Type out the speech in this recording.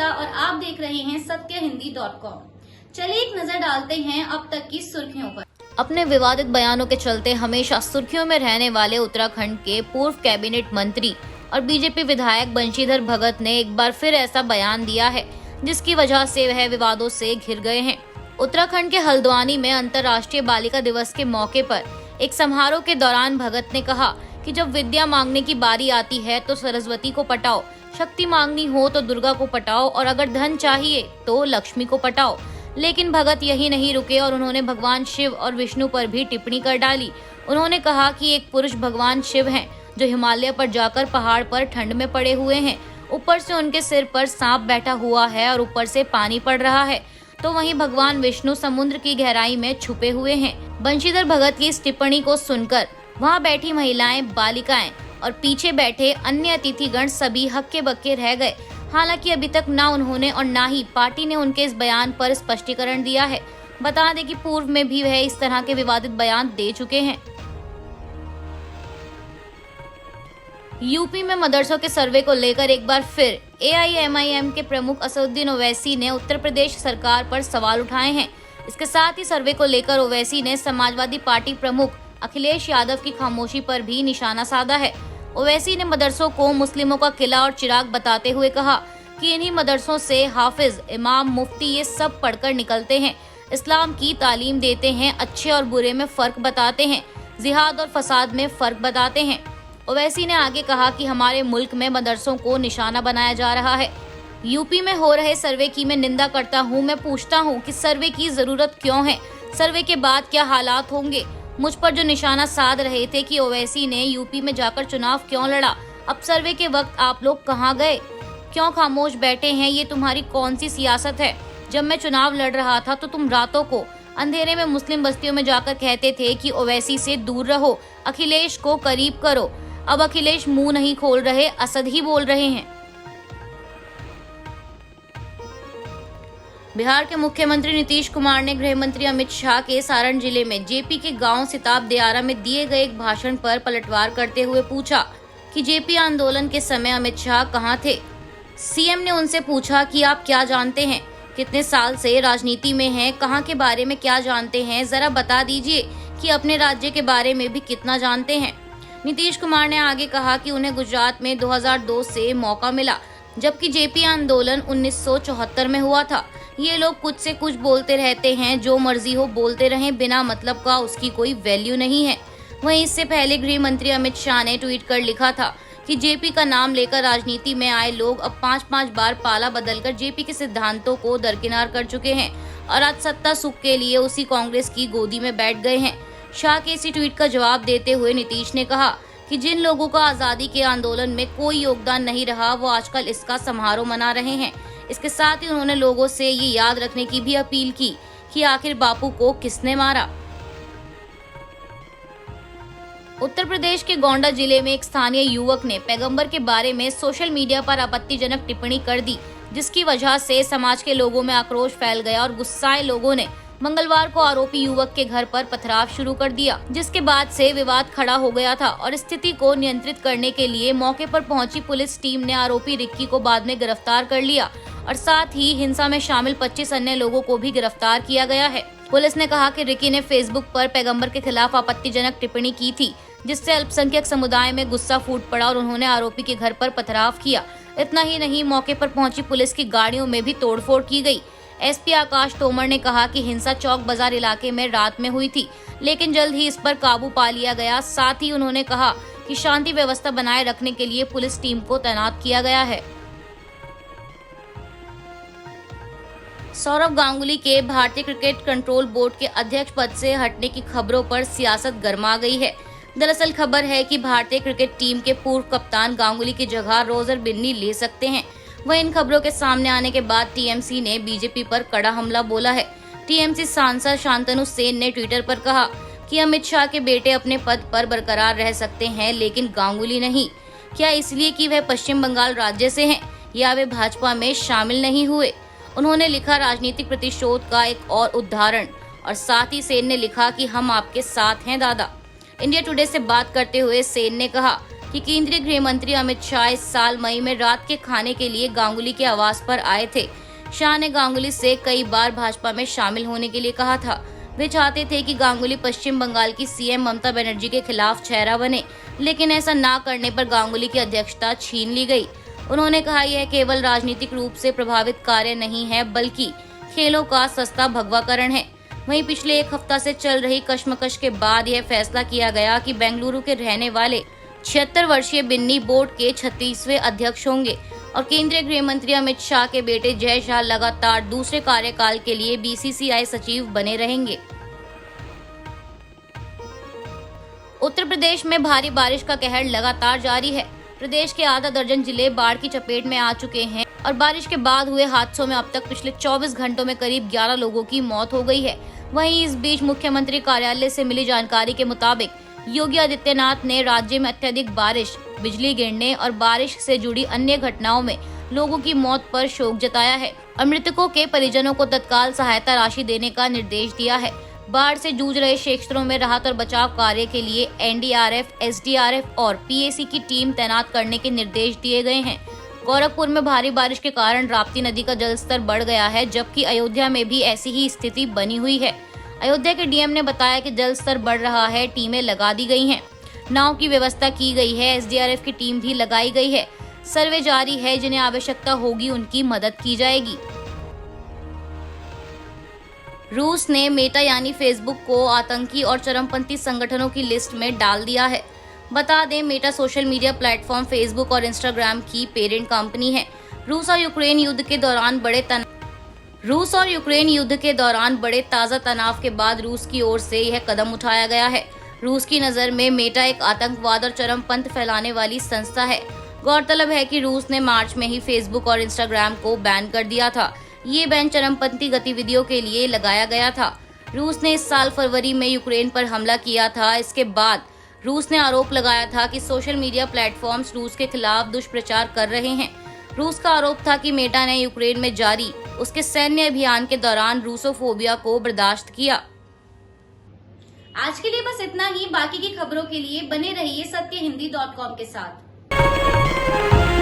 श्वेता और आप देख रहे हैं सत्यहिंदी.com। चलिए एक नजर डालते हैं अब तक की सुर्खियों पर। अपने विवादित बयानों के चलते हमेशा सुर्खियों में रहने वाले उत्तराखंड के पूर्व कैबिनेट मंत्री और बीजेपी विधायक बंशीधर भगत ने एक बार फिर ऐसा बयान दिया है जिसकी वजह से वह विवादों से घिर गए हैं। उत्तराखंड के हल्द्वानी में अंतर्राष्ट्रीय बालिका दिवस के मौके पर एक समारोह के दौरान भगत ने कहा कि जब विद्या मांगने की बारी आती है तो सरस्वती को पटाओ, शक्ति मांगनी हो तो दुर्गा को पटाओ और अगर धन चाहिए तो लक्ष्मी को पटाओ। लेकिन भगत यही नहीं रुके और उन्होंने भगवान शिव और विष्णु पर भी टिप्पणी कर डाली। उन्होंने कहा कि एक पुरुष भगवान शिव हैं जो हिमालय पर जाकर पहाड़ पर ठंड में पड़े हुए हैं। ऊपर से उनके सिर पर सांप बैठा हुआ है और ऊपर से पानी पड़ रहा है, तो वहीं भगवान विष्णु समुद्र की गहराई में छुपे हुए हैं। बंशीधर भगत की इस टिप्पणी को सुनकर वहां बैठी महिलाएं, बालिकाएं और पीछे बैठे अन्य अतिथिगण सभी हक्के बक्के रह गए। हालांकि अभी तक ना उन्होंने और ना ही पार्टी ने उनके इस बयान पर स्पष्टीकरण दिया है। बता दें कि पूर्व में भी वह इस तरह के विवादित बयान दे चुके हैं। यूपी में मदरसों के सर्वे को लेकर एक बार फिर AIMIM के प्रमुख असदुद्दीन ओवैसी ने उत्तर प्रदेश सरकार पर सवाल उठाए हैं। इसके साथ ही सर्वे को लेकर ओवैसी ने समाजवादी पार्टी प्रमुख अखिलेश यादव की खामोशी पर भी निशाना साधा है। ओवैसी ने मदरसों को मुस्लिमों का किला और चिराग बताते हुए कहा कि इन्हीं मदरसों से हाफिज, इमाम, मुफ्ती ये सब पढ़कर निकलते हैं, इस्लाम की तालीम देते हैं, अच्छे और बुरे में फर्क बताते हैं, जिहाद और फसाद में फर्क बताते हैं। ओवैसी ने आगे कहा कि हमारे मुल्क में मदरसों को निशाना बनाया जा रहा है। यूपी में हो रहे सर्वे की मैं निंदा करता हूँ। मैं पूछता हूँ कि सर्वे की जरूरत क्यों है? सर्वे के बाद क्या हालात होंगे? मुझ पर जो निशाना साध रहे थे कि ओवैसी ने यूपी में जाकर चुनाव क्यों लड़ा, अब सर्वे के वक्त आप लोग कहाँ गए? क्यों खामोश बैठे हैं? ये तुम्हारी कौन सी सियासत है? जब मैं चुनाव लड़ रहा था तो तुम रातों को अंधेरे में मुस्लिम बस्तियों में जाकर कहते थे कि ओवैसी से दूर रहो, अखिलेश को करीब करो। अब अखिलेश मुंह नहीं खोल रहे, असद ही बोल रहे हैं। बिहार के मुख्यमंत्री नीतीश कुमार ने गृह मंत्री अमित शाह के सारण जिले में जेपी के गांव सिताब दियारा में दिए गए एक भाषण पर पलटवार करते हुए पूछा कि जेपी आंदोलन के समय अमित शाह कहां थे। सीएम ने उनसे पूछा कि आप क्या जानते हैं, कितने साल से राजनीति में हैं, कहां के बारे में क्या जानते हैं, जरा बता दीजिए कि अपने राज्य के बारे में भी कितना जानते हैं। नीतीश कुमार ने आगे कहा कि उन्हें गुजरात में 2002 से मौका मिला, जबकि जेपी आंदोलन 1974 में हुआ था। ये लोग कुछ से कुछ बोलते रहते हैं, जो मर्जी हो बोलते रहें, बिना मतलब का उसकी कोई वैल्यू नहीं है। वहीं इससे पहले गृह मंत्री अमित शाह ने ट्वीट कर लिखा था कि जेपी का नाम लेकर राजनीति में आए लोग अब 5-5 बार पाला बदलकर जेपी के सिद्धांतों को दरकिनार कर चुके हैं और आज सत्ता सुख के लिए उसी कांग्रेस की गोदी में बैठ गए हैं। शाह के इसी ट्वीट का जवाब देते हुए नीतीश ने कहा कि जिन लोगों का आजादी के आंदोलन में कोई योगदान नहीं रहा वो आजकल इसका समारोह मना रहे हैं। इसके साथ ही उन्होंने लोगों से ये याद रखने की भी अपील की कि आखिर बापू को किसने मारा। उत्तर प्रदेश के गोंडा जिले में एक स्थानीय युवक ने पैगंबर के बारे में सोशल मीडिया पर आपत्तिजनक टिप्पणी कर दी, जिसकी वजह से समाज के लोगों में आक्रोश फैल गया और गुस्साए लोगों ने मंगलवार को आरोपी युवक के घर पर पथराव शुरू कर दिया, जिसके बाद से विवाद खड़ा हो गया था और स्थिति को नियंत्रित करने के लिए मौके पर पहुंची पुलिस टीम ने आरोपी रिक्की को बाद में गिरफ्तार कर लिया और साथ ही हिंसा में शामिल 25 अन्य लोगों को भी गिरफ्तार किया गया है। पुलिस ने कहा कि रिक्की ने फेसबुक पर पैगंबर के खिलाफ आपत्तिजनक टिप्पणी की थी, जिससे अल्पसंख्यक समुदाय में गुस्सा फूट पड़ा और उन्होंने आरोपी के घर पर पथराव किया। इतना ही नहीं, मौके पर पहुंची पुलिस की गाड़ियों में भी तोड़फोड़ की गई। एसपी आकाश तोमर ने कहा कि हिंसा चौक बाजार इलाके में रात में हुई थी, लेकिन जल्द ही इस पर काबू पा लिया गया। साथ ही उन्होंने कहा कि शांति व्यवस्था बनाए रखने के लिए पुलिस टीम को तैनात किया गया है। सौरव गांगुली के भारतीय क्रिकेट कंट्रोल बोर्ड के अध्यक्ष पद से हटने की खबरों पर सियासत गर्मा गई है। दरअसल खबर है कि भारतीय क्रिकेट टीम के पूर्व कप्तान गांगुली की जगह रोजर बिन्नी ले सकते हैं। वह इन खबरों के सामने आने के बाद टीएमसी ने बीजेपी पर कड़ा हमला बोला है। टीएमसी सांसद शांतनु सेन ने ट्विटर पर कहा कि अमित शाह के बेटे अपने पद पर बरकरार रह सकते हैं, लेकिन गांगुली नहीं। क्या इसलिए कि वह पश्चिम बंगाल राज्य से हैं या वे भाजपा में शामिल नहीं हुए? उन्होंने लिखा राजनीतिक प्रतिशोध का एक और उदाहरण, और साथ ही सेन ने लिखा कि हम आपके साथ हैं दादा। इंडिया टुडे से बात करते हुए सेन ने कहा कि केंद्रीय गृह मंत्री अमित शाह इस साल मई में रात के खाने के लिए गांगुली के आवास पर आए थे। शाह ने गांगुली से कई बार भाजपा में शामिल होने के लिए कहा था। वे चाहते थे कि गांगुली पश्चिम बंगाल की सीएम ममता बनर्जी के खिलाफ चेहरा बने, लेकिन ऐसा ना करने पर गांगुली की अध्यक्षता छीन ली गई। उन्होंने कहा, यह केवल राजनीतिक रूप से प्रभावित कार्य नहीं है, बल्कि खेलों का सस्ता भगवाकरण है। वहीं पिछले एक हफ्ता से चल रही कशमकश के बाद यह फैसला किया गया कि बेंगलुरु के रहने वाले 76 वर्षीय बिन्नी बोर्ड के 36वें अध्यक्ष होंगे और केंद्रीय गृह मंत्री अमित शाह के बेटे जय शाह लगातार दूसरे कार्यकाल के लिए बीसीसीआई सचिव बने रहेंगे। उत्तर प्रदेश में भारी बारिश का कहर लगातार जारी है। प्रदेश के आधा दर्जन जिले बाढ़ की चपेट में आ चुके हैं और बारिश के बाद हुए हादसों में अब तक पिछले 24 घंटों में करीब 11 लोगों की मौत हो गई है। वहीं इस बीच मुख्यमंत्री कार्यालय से मिली जानकारी के मुताबिक योगी आदित्यनाथ ने राज्य में अत्यधिक बारिश, बिजली गिरने और बारिश से जुड़ी अन्य घटनाओं में लोगों की मौत पर शोक जताया है और मृतकों के परिजनों को तत्काल सहायता राशि देने का निर्देश दिया है। बाढ़ से जूझ रहे क्षेत्रों में राहत और बचाव कार्य के लिए एनडीआरएफ, एसडीआरएफ और पीएसी की टीम तैनात करने के निर्देश दिए गए हैं। गोरखपुर में भारी बारिश के कारण राप्ती नदी का जलस्तर बढ़ गया है, जबकि अयोध्या में भी ऐसी ही स्थिति बनी हुई है। अयोध्या के डीएम ने बताया कि जल स्तर बढ़ रहा है, टीमें लगा दी गई हैं, नाव की व्यवस्था की गई है, एसडीआरएफ की टीम भी लगाई गई है। सर्वे जारी है, जिन्हें आवश्यकता होगी उनकी मदद की जाएगी। रूस ने मेटा यानी फेसबुक को आतंकी और चरमपंथी संगठनों की लिस्ट में डाल दिया है। बता दें, Meta social media platform Facebook और इंस्टाग्राम की पेरेंट कंपनी है। रूस और यूक्रेन युद्ध के दौरान बड़े ताज़ा तनाव के बाद रूस की ओर से यह कदम उठाया गया है। रूस की नज़र में मेटा एक आतंकवाद और चरमपंथ फैलाने वाली संस्था है। गौरतलब है कि रूस ने मार्च में ही फेसबुक और इंस्टाग्राम को बैन कर दिया था। ये बैन चरमपंथी गतिविधियों के लिए लगाया गया था। रूस ने इस साल फरवरी में यूक्रेन पर हमला किया था। इसके बाद रूस ने आरोप लगाया था कि सोशल मीडिया प्लेटफॉर्म्स रूस के खिलाफ दुष्प्रचार कर रहे हैं। रूस का आरोप था कि मेटा ने यूक्रेन में जारी उसके सैन्य अभियान के दौरान रूसोफोबिया को बर्दाश्त किया। आज के लिए बस इतना ही। बाकी की खबरों के लिए बने रहिए सत्यहिंदी.com के साथ।